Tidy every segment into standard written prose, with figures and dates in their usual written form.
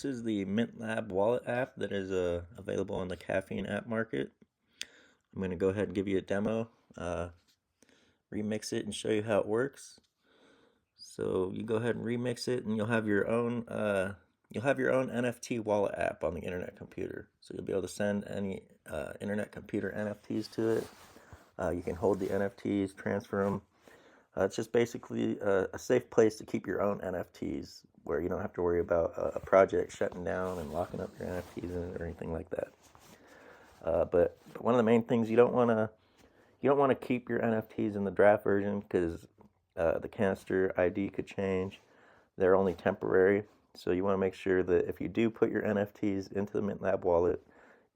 This is the Mintlab Wallet app that is available on the Caffeine app market. I'm going to go ahead and give you a demo, remix it, and show you how it works. So you go ahead and remix it, and you'll have your own NFT wallet app on the internet computer. So you'll be able to send any internet computer NFTs to it. You can hold the NFTs, transfer them. It's just basically a safe place to keep your own NFTs where you don't have to worry about a project shutting down and locking up your NFTs in it or anything like that. But one of the main things you don't want to keep your NFTs in the draft version because the canister ID could change. They're only temporary, so you want to make sure that if you do put your NFTs into the Mintlab wallet,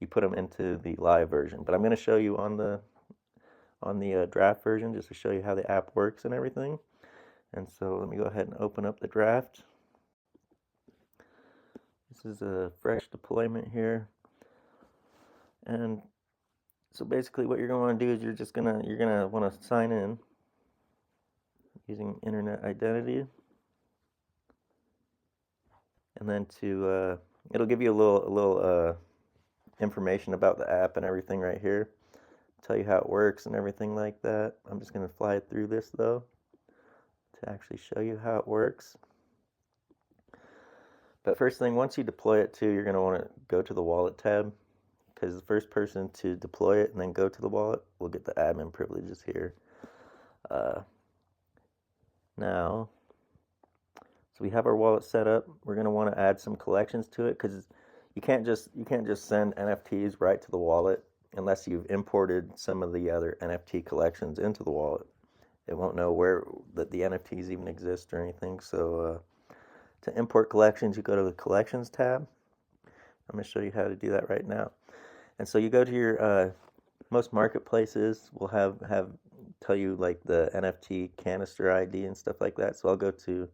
you put them into the live version. But I'm going to show you on the draft version just to show you how the app works and everything. And so let me go ahead and open up the draft. This is a fresh deployment here. And so basically what you're going to want to do is you're going to want to sign in using internet identity. And then it'll give you a little information about the app and everything right here. Tell you how it works and everything like that. I'm just going to fly through this though to actually show you how it works. But first thing, once you deploy it too, you're going to want to go to the wallet tab because the first person to deploy it and then go to the wallet will get the admin privileges here. Now, so we have our wallet set up. We're going to want to add some collections to it because you can't just send NFTs right to the wallet unless you've imported some of the other NFT collections into the wallet. It won't know where the NFTs even exist or anything. So to import collections, you go to the Collections tab. I'm going to show you how to do that right now. And so you go to your most marketplaces will have tell you like the NFT canister ID and stuff like that. So I'll go to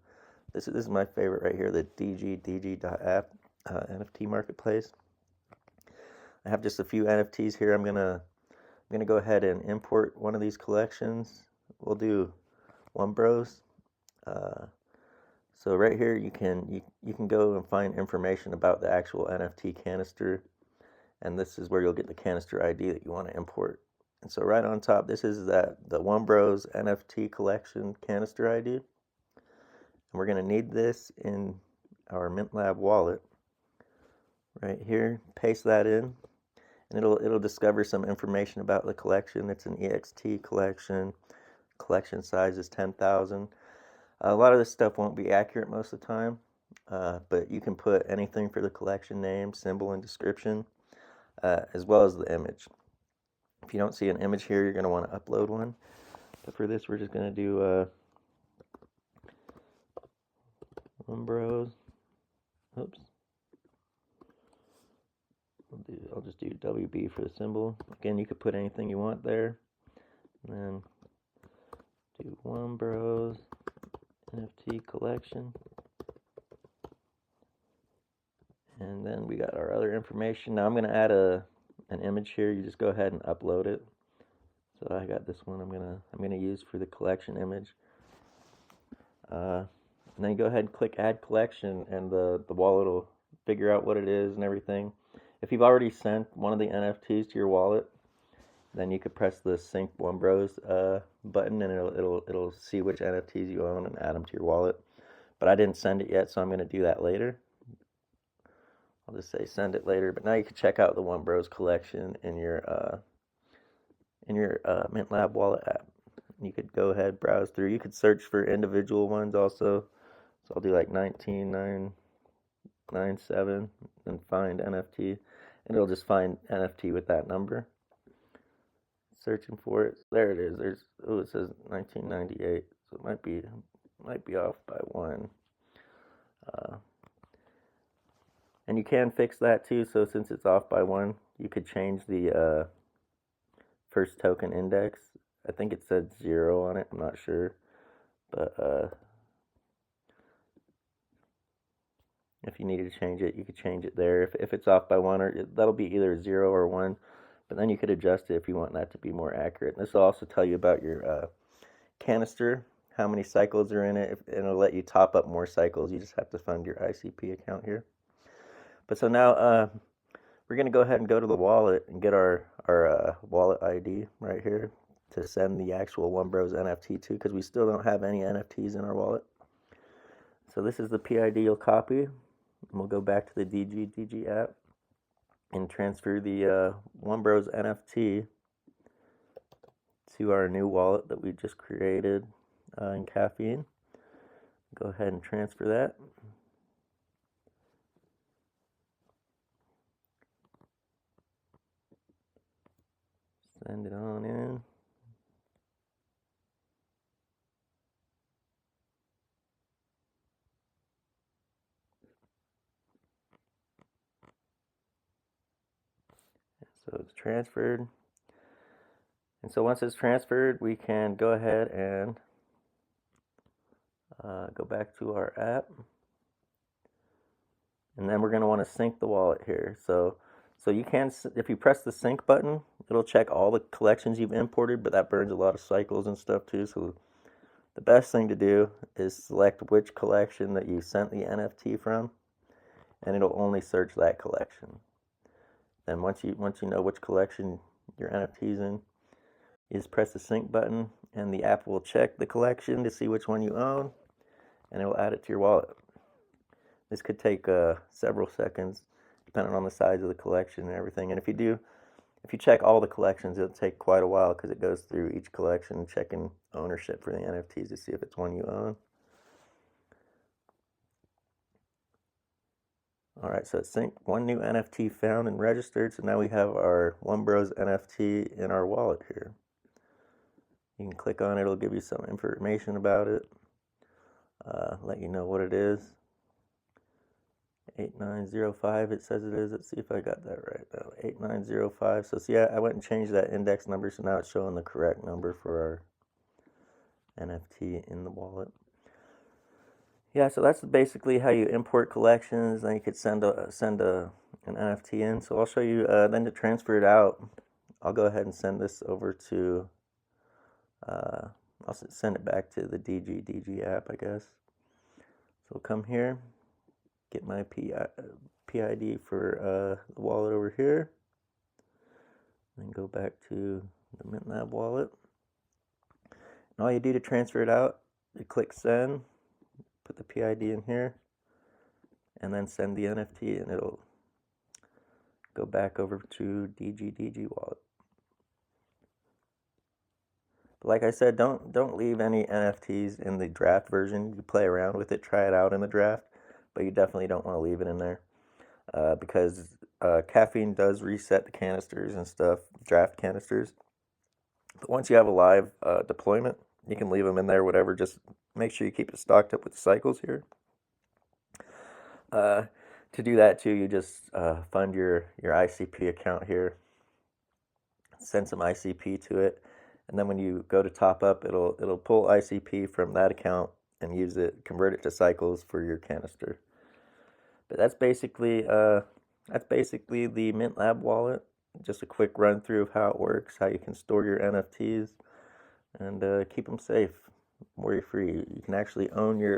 this is my favorite right here, the dg.app NFT marketplace. I have just a few NFTs here. I'm gonna go ahead and import one of these collections. We'll do One Bros. So right here you can go and find information about the actual NFT canister, and this is where you'll get the canister ID that you want to import. And so right on top, this is the One Bros NFT collection canister ID, and we're going to need this in our Mintlab wallet right here. Paste that in, and it'll discover some information about the collection. It's an EXT collection. Collection size is 10,000. A lot of this stuff won't be accurate most of the time, but you can put anything for the collection name, symbol, and description, as well as the image. If you don't see an image here, you're going to want to upload one. But for this, we're just going to do One Bros. Oops. I'll just do WB for the symbol. Again, you could put anything you want there. And then do One Bros NFT collection. And then we got our other information. Now I'm going to add an image here. You just go ahead and upload it. So I got this one I'm gonna use for the collection image. And then you go ahead and click Add Collection, and the wallet will figure out what it is and everything. If you've already sent one of the NFTs to your wallet, then you could press the Sync One Bros button, and it'll see which NFTs you own and add them to your wallet. But I didn't send it yet, so I'm going to do that later. I'll just say send it later. But now you can check out the One Bros collection in your Mintlab Wallet app. You could go ahead, browse through. You could search for individual ones also. So I'll do like 19997 and find NFT, and it'll just find NFT with that number. Searching for it. There it is. It says 1998, so it might be off by one. And you can fix that too. So since it's off by one, you could change the first token index. I think it said 0 on it. I'm not sure, but if you needed to change it, you could change it there. If it's off by one, that'll be either 0 or 1. But then you could adjust it if you want that to be more accurate. And this will also tell you about your canister, how many cycles are in it, and it'll let you top up more cycles. You just have to fund your ICP account here. But so now we're going to go ahead and go to the wallet and get our wallet ID right here to send the actual One Bros NFT to, because we still don't have any NFTs in our wallet. So this is the PID you'll copy. And we'll go back to the DG app and transfer the One Bros NFT to our new wallet that we just created in Caffeine. Go ahead and transfer that. Send it on in. So it's transferred. And so once it's transferred, we can go ahead and go back to our app. And then we're going to want to sync the wallet here. So you can, if you press the sync button, it'll check all the collections you've imported, but that burns a lot of cycles and stuff too. So the best thing to do is select which collection that you sent the NFT from, and it'll only search that collection. Then once you know which collection your NFT's in, you just press the sync button, and the app will check the collection to see which one you own, and it will add it to your wallet. This could take several seconds, depending on the size of the collection and everything. And if you check all the collections, it'll take quite a while because it goes through each collection, checking ownership for the NFTs to see if it's one you own. All right, so it's synced. One new NFT found and registered. So now we have our One Bros NFT in our wallet here. You can click on it. It'll give you some information about it, let you know what it is. 8905 it says it is. Let's see if I got that right. 8905. So see, I went and changed that index number, so now it's showing the correct number for our NFT in the wallet. Yeah, so that's basically how you import collections. Then you could send an NFT in. So I'll show you then to transfer it out. I'll go ahead and send this over to. I'll send it back to the DG app, I guess. So we'll come here, get my PID for the wallet over here, then go back to the Mintlab Wallet. And all you do to transfer it out, you click send, put the PID in here, and then send the NFT, and it'll go back over to DG Wallet. But like I said, don't leave any NFTs in the draft version. You play around with it, try it out in the draft, but you definitely don't want to leave it in there because Caffeine does reset the canisters and stuff, draft canisters. But once you have a live deployment, you can leave them in there, whatever. Just make sure you keep it stocked up with the cycles here. To do that too, you just fund your ICP account here, send some ICP to it, and then when you go to top up, it'll pull ICP from that account and use it, convert it to cycles for your canister. But that's basically the Mintlab wallet. Just a quick run through of how it works, how you can store your NFTs, and keep them safe, worry free. You can actually own your